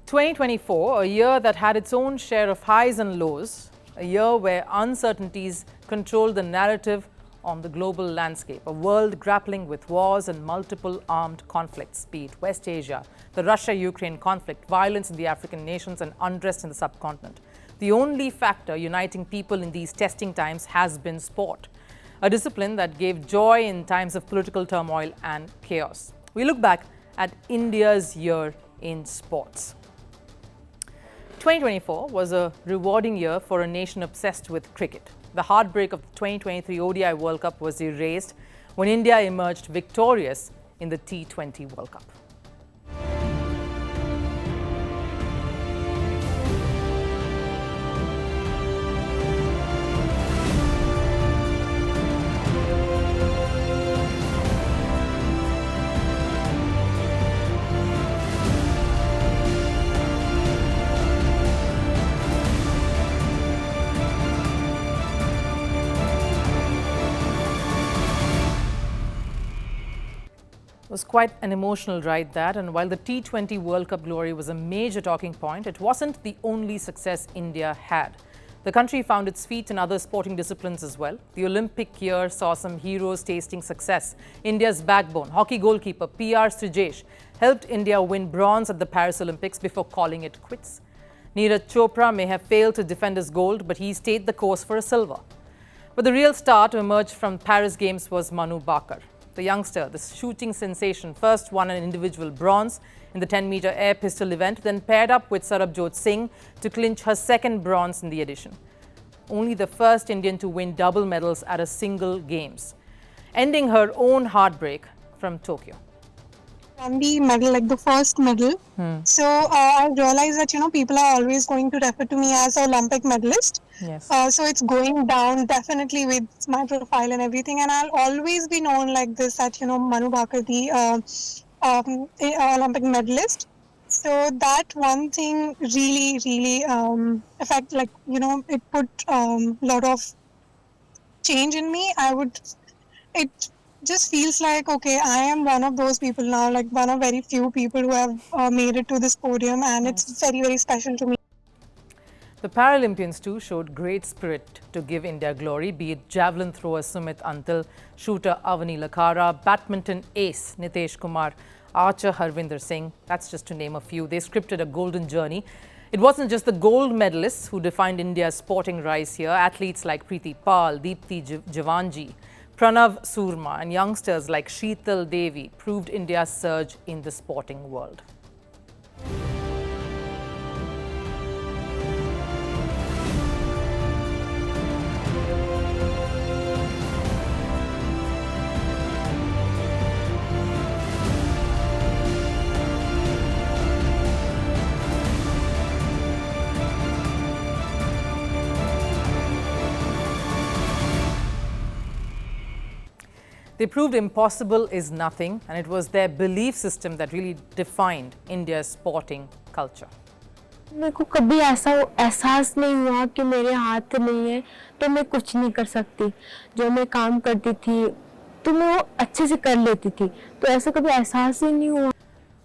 2024, a year that had its own share of highs and lows, a year where uncertainties controlled the narrative on the global landscape, a world grappling with wars and multiple armed conflicts, be it West Asia, the Russia-Ukraine conflict, violence in the African nations and unrest in the subcontinent. The only factor uniting people in these testing times has been sport, a discipline that gave joy in times of political turmoil and chaos. We look back at India's year in sports. 2024 was a rewarding year for a nation obsessed with cricket. The heartbreak of the 2023 ODI World Cup was erased when India emerged victorious in the T20 World Cup. It was quite an emotional ride, that, and while the T20 World Cup glory was a major talking point, it wasn't the only success India had. The country found its feet in other sporting disciplines as well. The Olympic year saw some heroes tasting success. India's backbone, hockey goalkeeper PR Srijesh, helped India win bronze at the Paris Olympics before calling it quits. Neeraj Chopra may have failed to defend his gold, but he stayed the course for a silver. But the real star to emerge from Paris Games was Manu Bhaker. The youngster, the shooting sensation, first won an individual bronze in the 10-meter air pistol event, then paired up with Sarabjot Singh to clinch her second bronze in the edition. Only the first Indian to win double medals at a single Games, ending her own heartbreak from Tokyo. And the medal, like the first medal. So I realized that, people are always going to refer to me as an Olympic medalist. Yes. So it's going down definitely with my profile and everything. And I'll always be known like this, that, Manu Bhaker, the Olympic medalist. So that one thing really affect, it put a lot of change in me. It just feels like, okay, I am one of those people now, like one of very few people who have made it to this podium, and it's very special to me. The Paralympians too showed great spirit to give India glory, be it javelin thrower Sumit Antil, shooter Avani Lakhara, badminton ace Nitesh Kumar, archer Harvinder Singh, that's just to name a few. They scripted a golden journey. It wasn't just the gold medalists who defined India's sporting rise here. Athletes like Preeti Pal, Deepti Javanji, Pranav Surma and youngsters like Sheetal Devi proved India's surge in the sporting world. They proved impossible is nothing, and it was their belief system that really defined India's sporting culture. मेरे को कभी ऐसा एहसास नहीं हुआ कि मेरे हाथ नहीं है तो मैं कुछ नहीं कर सकती. जो मैं काम करती थी तो मैं वो अच्छे से कर लेती थी, तो ऐसा कभी एहसास ही नहीं हुआ.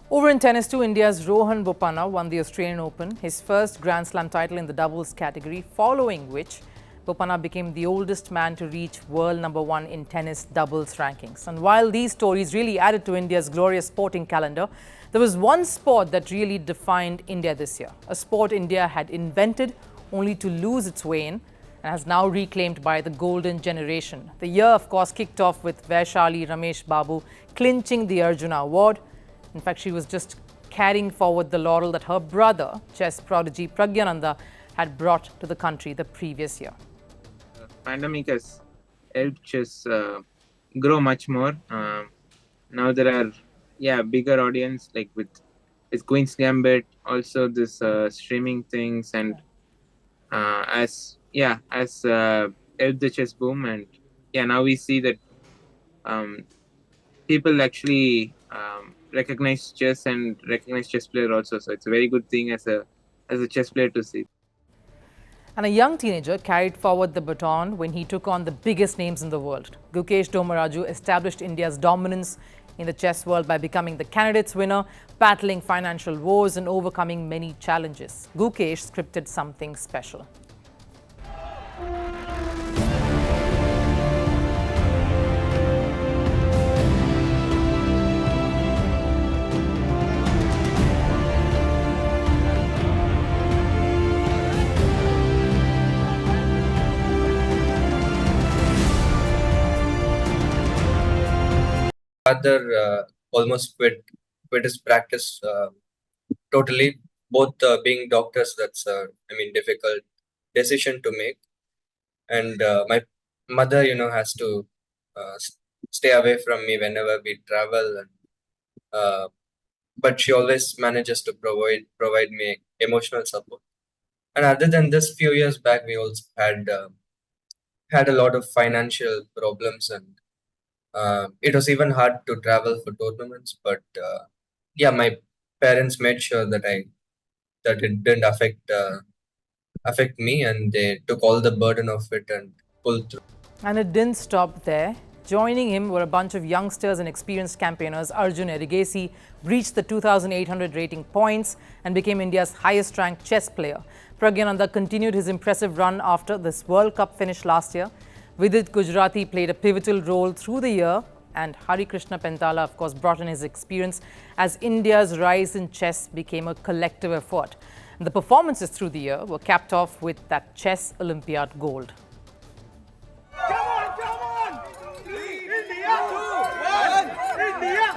Over in tennis too, India's Rohan Bopanna won the Australian Open, his first Grand Slam title in the doubles category, following which Bopanna became the oldest man to reach world #1 in tennis doubles rankings. And while these stories really added to India's glorious sporting calendar, there was one sport that really defined India this year, a sport India had invented only to lose its way in and has now reclaimed by the golden generation. The year, of course, kicked off with Vaishali Ramesh Babu clinching the Arjuna Award. In fact, she was just carrying forward the laurel that her brother, chess prodigy Pragyananda, had brought to the country the previous year. Pandemic has helped chess grow much more. Now there are bigger audience, like with Queen's Gambit, also this streaming things, and as helped the chess boom. And now we see that people actually recognize chess and recognize chess player also. So it's a very good thing as a chess player to see. And a young teenager carried forward the baton when he took on the biggest names in the world. Gukesh Dommaraju established India's dominance in the chess world by becoming the candidates winner, battling financial woes and overcoming many challenges. Gukesh scripted something special. Father almost quit his practice totally. Both being doctors, that's difficult decision to make. And my mother, has to stay away from me whenever we travel. And but she always manages to provide me emotional support. And other than this, few years back, we also had a lot of financial problems, and it was even hard to travel for tournaments. But yeah, my parents made sure that it didn't affect me, and they took all the burden of it and pulled through. And it didn't stop there. Joining him were a bunch of youngsters and experienced campaigners. Arjun Erigesi reached the 2,800 rating points and became India's highest-ranked chess player. Pragyananda continued his impressive run after this World Cup finish last year. Vidit Gujarati played a pivotal role through the year, and Hari Krishna Pentala, of course, brought in his experience as India's rise in chess became a collective effort. And the performances through the year were capped off with that chess Olympiad gold. Come on! India! 2-1! India!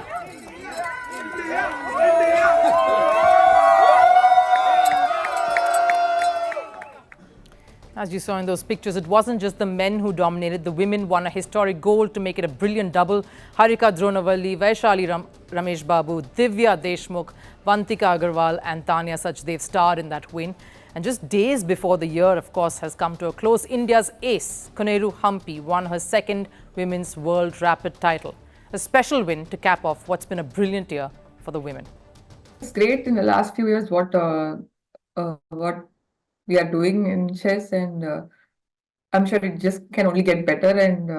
As you saw in those pictures, it wasn't just the men who dominated. The women won a historic gold to make it a brilliant double. Harika Dronavalli, Vaishali Ramesh Babu, Divya Deshmukh, Vantika Agarwal and Tanya Sachdev starred in that win. And just days before the year, of course, has come to a close, India's ace, Koneru Hampi, won her second Women's World Rapid title. A special win to cap off what's been a brilliant year for the women. It's great in the last few years what we are doing in chess, and I'm sure it just can only get better. And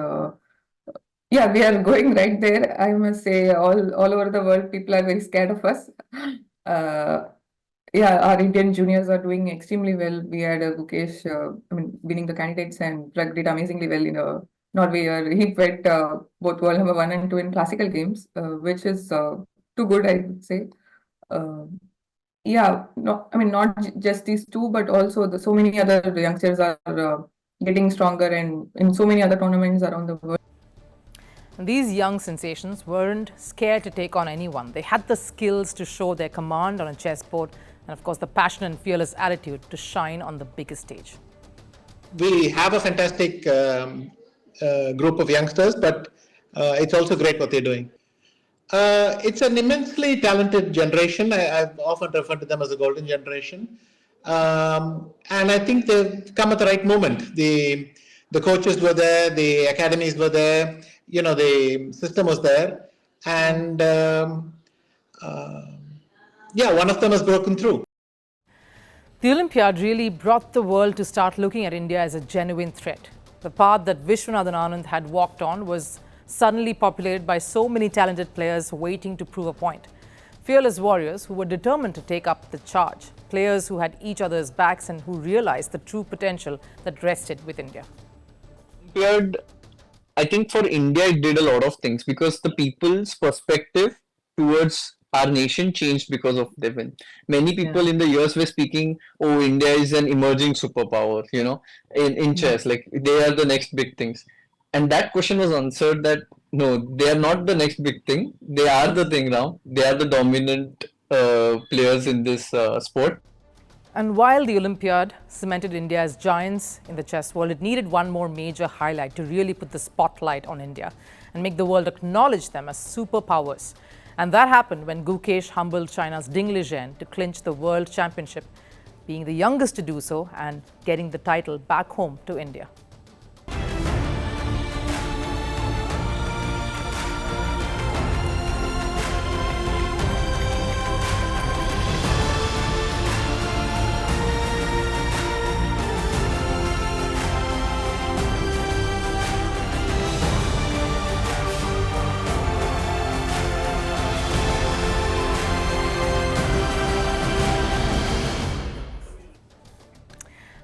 yeah, we are going right there. I must say, all over the world, people are very scared of us. Yeah, our Indian juniors are doing extremely well. We had Gukesh, winning the candidates, and Prag did amazingly well in Norway. He beat both world number 1 and 2 in classical games, which is too good, I would say. Yeah, no, not just these two, but also so many other youngsters are getting stronger, and in so many other tournaments around the world. And these young sensations weren't scared to take on anyone. They had the skills to show their command on a chessboard, and of course the passion and fearless attitude to shine on the biggest stage. We have a fantastic group of youngsters, but it's also great what they're doing. It's an immensely talented generation. I've often referred to them as the golden generation. And I think they've come at the right moment. The coaches were there, the academies were there, the system was there. And yeah, one of them has broken through. The Olympiad really brought the world to start looking at India as a genuine threat. The path that Vishwanathan Anand had walked on was suddenly populated by so many talented players waiting to prove a point. Fearless warriors who were determined to take up the charge. Players who had each other's backs and who realized the true potential that rested with India. Olympiad, I think for India, it did a lot of things because the people's perspective towards our nation changed because of the win. Many people in the years were speaking, oh, India is an emerging superpower, in chess, like they are the next big things. And that question was answered that no, they are not the next big thing. They are the thing now. They are the dominant players in this sport. And while the Olympiad cemented India as giants in the chess world, it needed one more major highlight to really put the spotlight on India and make the world acknowledge them as superpowers. And that happened when Gukesh humbled China's Ding Lijian to clinch the World Championship, being the youngest to do so and getting the title back home to India.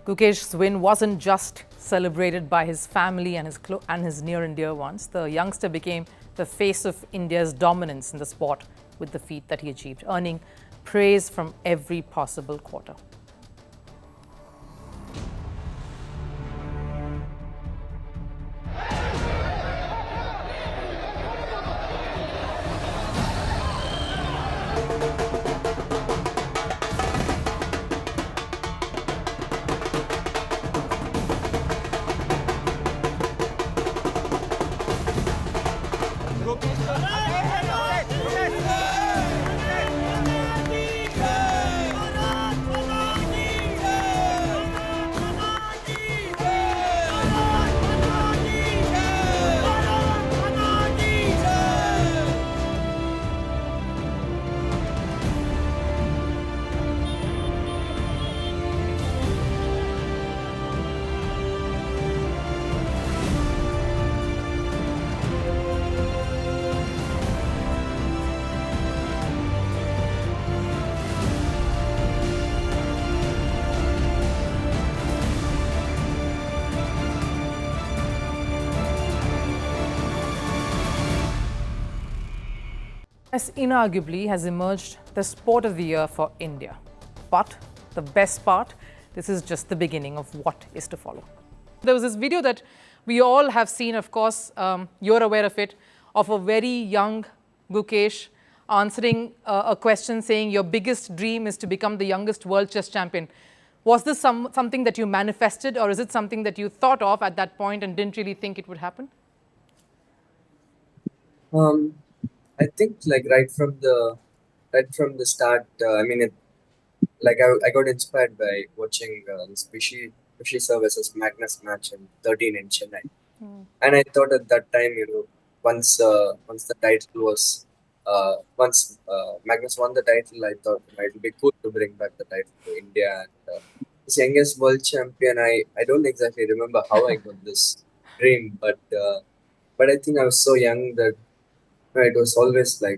Gukesh's win wasn't just celebrated by his family and his near and dear ones. The youngster became the face of India's dominance in the sport with the feat that he achieved, earning praise from every possible quarter. Chess inarguably has emerged the sport of the year for India. But the best part, this is just the beginning of what is to follow. There was this video that we all have seen, of course, you're aware of it, of a very young Gukesh answering a question saying your biggest dream is to become the youngest world chess champion. Was this something that you manifested, or is it something that you thought of at that point and didn't really think it would happen? I think like right from the start, I got inspired by watching Pishi versus Magnus match in 13 in Chennai, and I thought at that time, once the title was once Magnus won the title, I thought it would be cool to bring back the title to India. And this youngest world champion, I don't exactly remember how I got this dream, but I think I was so young that it was always I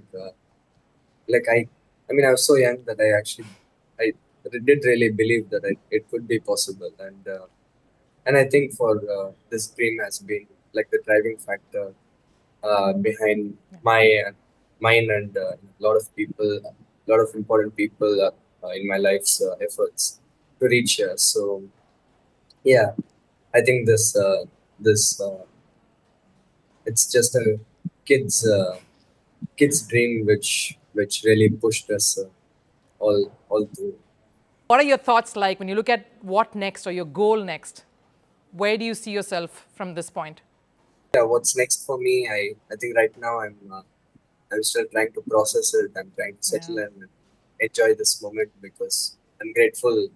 was so young that I did really believe that it could be possible, and I think for this dream has been like the driving factor behind mine and a lot of important people in my life's efforts to reach here. So yeah, I think this it's just a kid's dream which really pushed us all through. What are your thoughts like when you look at what next or your goal next? Where do you see yourself from this point? Yeah, what's next for me? I think right now I'm still trying to process it. I'm trying to settle and enjoy this moment because I'm grateful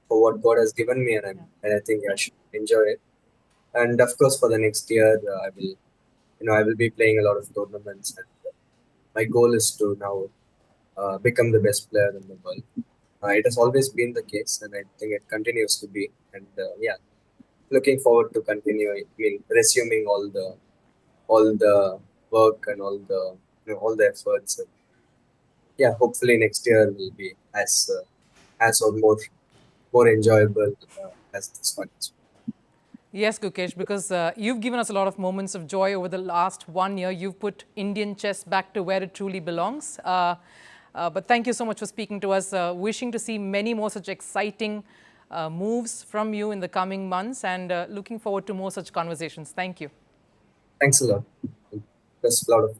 for what God has given me, and I think I should enjoy it. And of course, for the next year, I will be playing a lot of tournaments, and my goal is to now become the best player in the world. It has always been the case, and I think it continues to be. And looking forward to continue. Resuming all the work and all the efforts. And, hopefully next year will be as or more enjoyable as this one is. Yes, Gukesh, because you've given us a lot of moments of joy over the last 1 year. You've put Indian chess back to where it truly belongs. But thank you so much for speaking to us. Wishing to see many more such exciting moves from you in the coming months, and looking forward to more such conversations. Thank you. Thanks a lot. Best of luck.